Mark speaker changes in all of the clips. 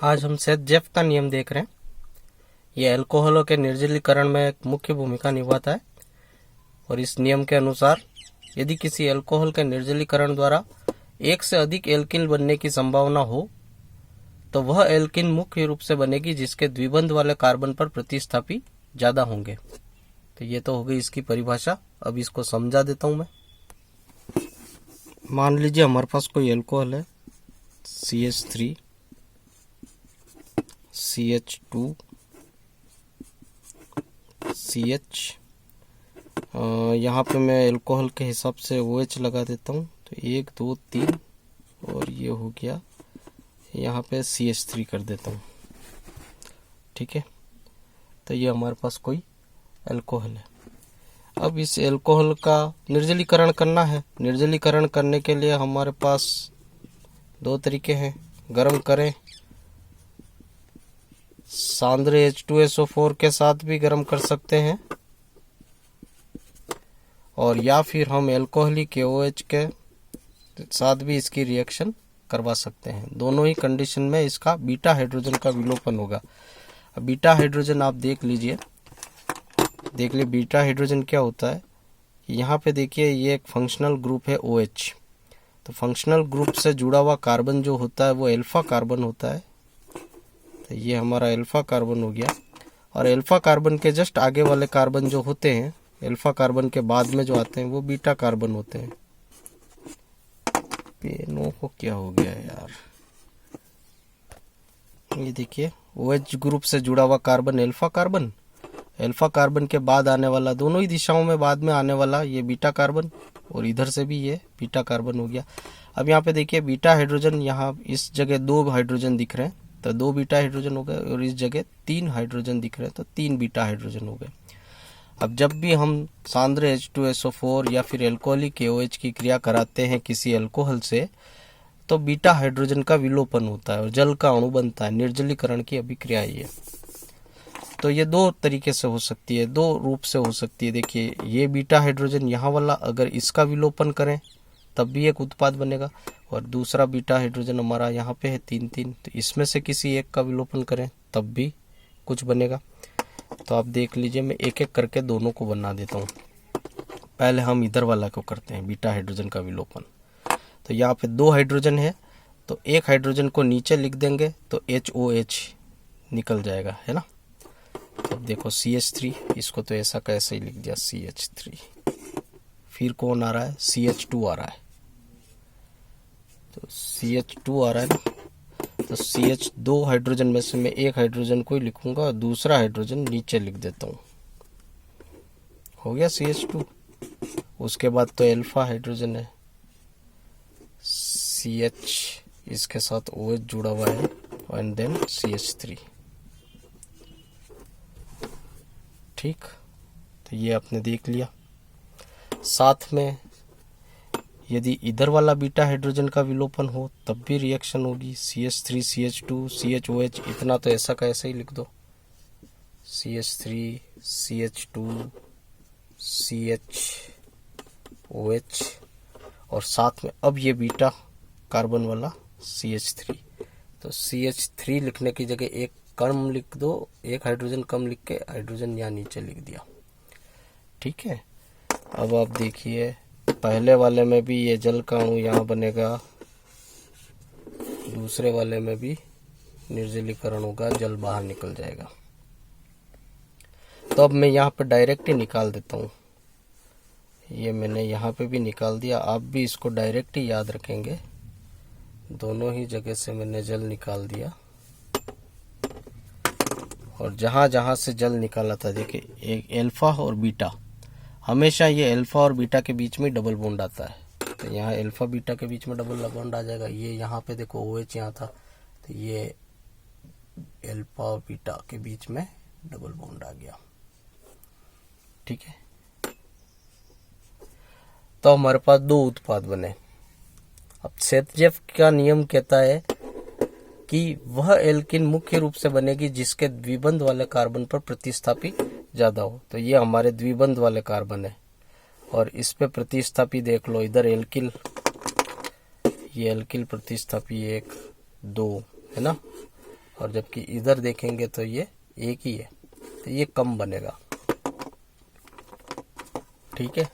Speaker 1: आज हम सेथ-जेफ का नियम देख रहे हैं। यह अल्कोहलों के निर्जलीकरण में एक मुख्य भूमिका निभाता है और इस नियम के अनुसार यदि किसी अल्कोहल के निर्जलीकरण द्वारा एक से अधिक एल्किन बनने की संभावना हो तो वह एल्किन मुख्य रूप से बनेगी जिसके द्विबंध वाले कार्बन पर प्रतिस्थापी ज्यादा होंगे। तो ये तो हो गई इसकी परिभाषा। अब इसको समझा देता हूं मैं। मान लीजिए हमारे पास कोई अल्कोहल है CH3 CH2 CH। यहाँ पे मैं अल्कोहल के हिसाब से OH लगा देता हूँ। तो 1 2 3 और ये हो गया, यहाँ पे CH3 कर देता हूँ। ठीक है, तो ये हमारे पास कोई अल्कोहल है। अब इस अल्कोहल का निर्जलीकरण करना है। निर्जलीकरण करने के लिए हमारे पास दो तरीके हैं। गर्म करें, सांद्र H2SO4 के साथ भी गर्म कर सकते हैं और या फिर हम अल्कोहलिक KOH के साथ भी इसकी रिएक्शन करवा सकते हैं। दोनों ही कंडीशन में इसका बीटा हाइड्रोजन का विलोपन होगा। अब बीटा हाइड्रोजन आप देख लीजिए, बीटा हाइड्रोजन क्या होता है। यहाँ पे देखिए ये एक फंक्शनल ग्रुप है OH। तो फंक्शनल ग्रुप से जुड़ा हुआ कार्बन जो होता है वो अल्फा कार्बन होता है। तो ये हमारा अल्फा कार्बन हो गया और अल्फा कार्बन के जस्ट आगे वाले कार्बन जो होते हैं, अल्फा कार्बन के बाद में जो आते हैं वो बीटा कार्बन होते हैं। पेनों को क्या हो गया यार, ये देखिए OH ग्रुप से जुड़ा हुआ carbon alpha carbon, alpha carbon के बाद आने वाला, दोनों ही दिशाओं में बाद में आने वाला ये बीटा कार्बन और इधर से भी ये बीटा कार्बन हो गया। अब यहाँ पे देखिए बीटा हाइड्रोजन, यहाँ इस जगह 2 हाइड्रोजन दिख रहे हैं तो 2 बीटा हाइड्रोजन हो गए और इस जगह 3 हाइड्रोजन दिख रहे हैं तो 3 बीटा हाइड्रोजन हो गए। अब जब भी हम सांद्र H2SO4 या फिर अल्कोहलिक KOH की क्रिया कराते हैं किसी अल्कोहल से तो बीटा हाइड्रोजन का विलोपन होता है और जल का अणु बनता है। निर्जलीकरण की अभिक्रिया ये। तो ये 2 तरीके से हो सकती है, 2 रूप से हो सकती है। देखिए ये बीटा हाइड्रोजन यहाँ वाला अगर इसका विलोपन करें तब भी एक उत्पाद बनेगा और दूसरा बीटा हाइड्रोजन हमारा यहाँ पे है 3 तो इसमें से किसी एक का विलोपन करें तब भी कुछ बनेगा। तो आप देख लीजिए, मैं एक एक करके दोनों को बना देता हूँ। पहले हम इधर वाला को करते हैं, बीटा हाइड्रोजन का विलोपन। तो यहाँ पे 2 हाइड्रोजन है तो एक हाइड्रोजन को नीचे लिख देंगे तो HOH निकल जाएगा, है ना। अब देखो CH3, इसको तो ऐसा कैसे ही लिख दिया CH3। फिर कौन आ रहा है, CH2 आ रहा है। तो CH2 आ रहा है ना, तो CH2 हाइड्रोजन में से मैं एक हाइड्रोजन को ही लिखूंगा और दूसरा हाइड्रोजन नीचे लिख देता हूँ। हो गया CH2। उसके बाद तो अल्फा हाइड्रोजन है, CH इसके साथ OH जुड़ा हुआ है एंड देन CH3। ठीक, तो ये आपने देख लिया। साथ में यदि इधर वाला बीटा हाइड्रोजन का विलोपन हो तब भी रिएक्शन होगी। CH3 CH2 CHOH, इतना तो ऐसा का ऐसा ही लिख दो, CH3 CH2 CHOH और साथ में अब ये बीटा कार्बन वाला CH3। तो CH3 लिखने की जगह एक कम लिख दो, एक हाइड्रोजन कम लिख के हाइड्रोजन यहाँ नीचे लिख दिया। ठीक है, अब आप देखिए पहले वाले में भी ये जल का अणु यहाँ बनेगा, दूसरे वाले में भी निर्जलीकरण होगा, जल बाहर निकल जाएगा। तो अब मैं यहाँ पे डायरेक्ट ही निकाल देता हूँ। ये मैंने यहाँ पे भी निकाल दिया, आप भी इसको डायरेक्ट ही याद रखेंगे। दोनों ही जगह से मैंने जल निकाल दिया और जहाँ जहाँ से जल निकाला था देखिए, एक अल्फा और बीटा, हमेशा ये अल्फा और बीटा के बीच में डबल बॉन्ड आता है। तो यहाँ अल्फा बीटा के बीच में डबल बॉन्ड आ जाएगा। ये यहाँ पे देखो OH यहाँ था तो ये अल्फा और बीटा के बीच में डबल बॉन्ड आ गया। ठीक है, तो हमारे पास 2 उत्पाद बने। अब सेथ-जेफ का नियम कहता है कि वह एल्किन मुख्य रूप से बनेगी जिसके द्विबंध वाले कार्बन पर प्रतिस्थापी ज्यादा हो। तो ये हमारे द्विबंध वाले कार्बन है और इस पे प्रतिस्थापी देख लो, इधर एल्किल, ये एल्किल प्रतिस्थापी 1 2 है ना, और जबकि इधर देखेंगे तो ये एक ही है, तो ये कम बनेगा। ठीक है,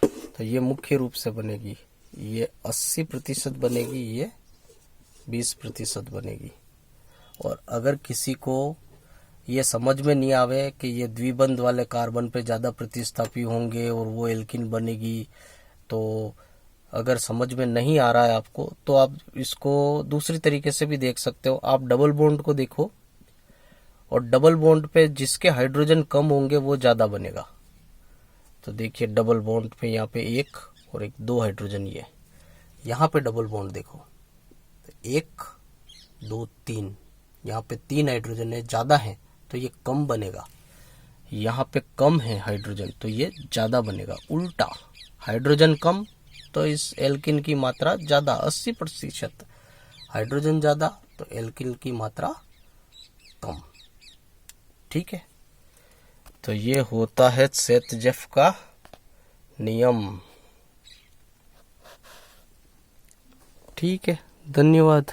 Speaker 1: तो ये मुख्य रूप से बनेगी, ये 80% बनेगी, ये 20% बनेगी। और अगर किसी को ये समझ में नहीं आवे कि ये द्विबंध वाले कार्बन पे ज़्यादा प्रतिस्थापी होंगे और वो एल्किन बनेगी, तो अगर समझ में नहीं आ रहा है आपको, तो आप इसको दूसरी तरीके से भी देख सकते हो। आप डबल बॉन्ड को देखो, और डबल बॉन्ड पे जिसके हाइड्रोजन कम होंगे वो ज़्यादा बनेगा। तो देखिए डबल बॉन्ड पे यहाँ पे 1 और 2 हाइड्रोजन, ये यहाँ पे डबल बॉन्ड देखो, तो 1 2 3, यहाँ पे 3 हाइड्रोजन है, ज़्यादा है तो ये कम बनेगा। यहाँ पे कम है हाइड्रोजन तो ये ज़्यादा बनेगा। उल्टा, हाइड्रोजन कम तो इस एल्किन की मात्रा ज़्यादा, 80%। हाइड्रोजन ज़्यादा तो एल्किन की मात्रा कम। ठीक है, तो ये होता है सेतजेफ का नियम। ठीक है, धन्यवाद।